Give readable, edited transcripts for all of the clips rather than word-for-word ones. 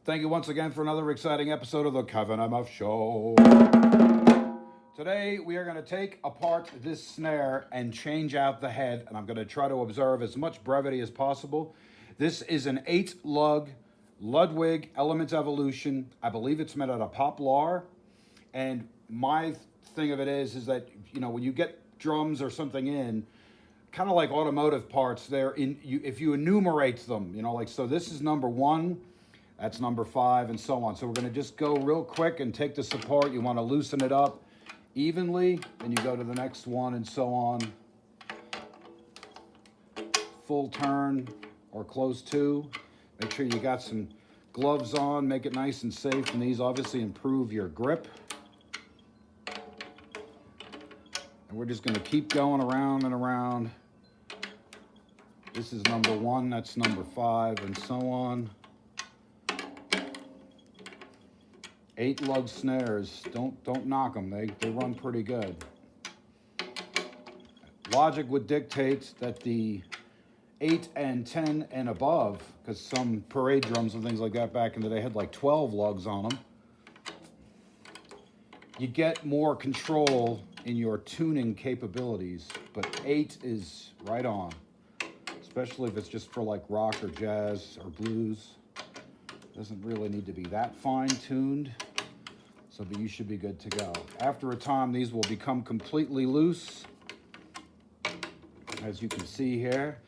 Thank you once again for another exciting episode of the Kevin MF Show. Today we are going to take apart this snare and change out the head, and I'm going to try to observe as much brevity as possible. This is an 8-lug Ludwig Elements Evolution. I believe it's made out of poplar, and my thing of it is that, you know, when you get drums or something in, kind of like automotive parts, if you enumerate them, you know, like, so this is number 1, that's number 5, and so on. So we're going to just go real quick and take this apart. You want to loosen it up evenly, then you go to the next one, and so on. Full turn or close to. Make sure you got some gloves on, make it nice and safe, and these obviously improve your grip. And we're just going to keep going around and around. This is number 1, that's number 5, and so on. 8-lug snares, don't knock them. They run pretty good. Logic would dictate that the 8 and 10 and above, because some parade drums and things like that back in the day had like 12 lugs on them, you get more control in your tuning capabilities, but 8 is right on, especially if it's just for like rock or jazz or blues. Doesn't really need to be that fine-tuned, but you should be good to go. After a time, these will become completely loose, as you can see here.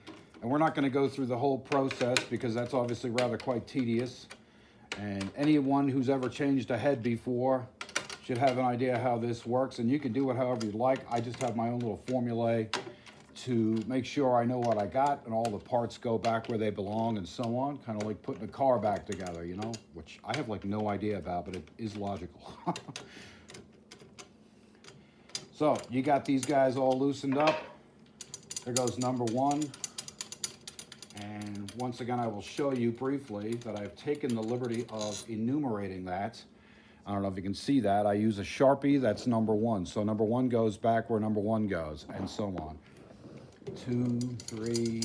And we're not going to go through the whole process because that's obviously rather quite tedious. And anyone who's ever changed a head before should have an idea how this works. And you can do it however you like. I just have my own little formulae to make sure I know what I got and all the parts go back where they belong and so on. Kind of like putting a car back together, you know, which I have like no idea about, but it is logical. So you got these guys all loosened up. There goes number 1. And once again, I will show you briefly that I've taken the liberty of enumerating that. I don't know if you can see that. I use a Sharpie, that's number 1. So number 1 goes back where number 1 goes, and so on. 2, 3.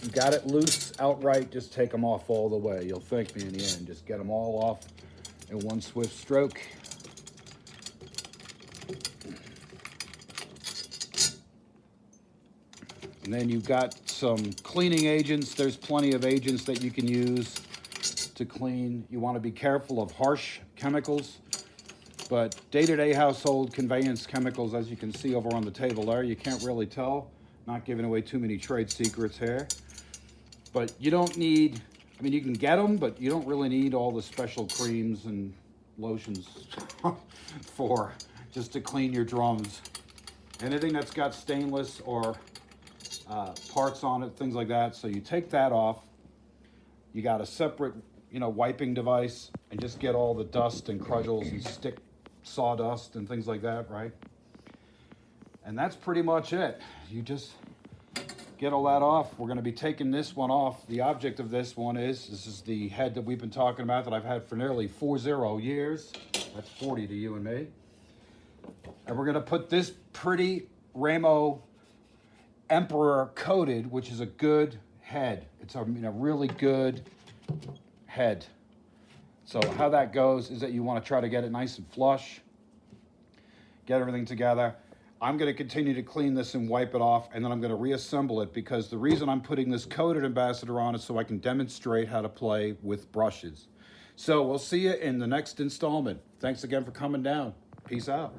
You got it loose outright, just take them off all the way. You'll thank me in the end. Just get them all off in one swift stroke. And then you've got some cleaning agents. There's plenty of agents that you can use to clean. You want to be careful of harsh chemicals. But day-to-day household conveyance chemicals, as you can see over on the table there, you can't really tell. Not giving away too many trade secrets here. But you don't need, I mean, you can get them, but you don't really need all the special creams and lotions for just to clean your drums. Anything that's got stainless or parts on it, things like that. So you take that off. You got a separate, you know, wiping device, and just get all the dust and crudgles and stick sawdust and things like that, right? And that's pretty much it. You just get all that off. We're going to be taking this one off. The object of this one this is the head that we've been talking about that I've had for nearly 40 years. That's 40 to you and me. And we're going to put this pretty Ramo Emperor coated, which is a good head. It's a really good head. So how that goes is that you want to try to get it nice and flush, get everything together. I'm going to continue to clean this and wipe it off, and then I'm going to reassemble it, because the reason I'm putting this coated ambassador on is so I can demonstrate how to play with brushes. So we'll see you in the next installment. Thanks again for coming down. Peace out.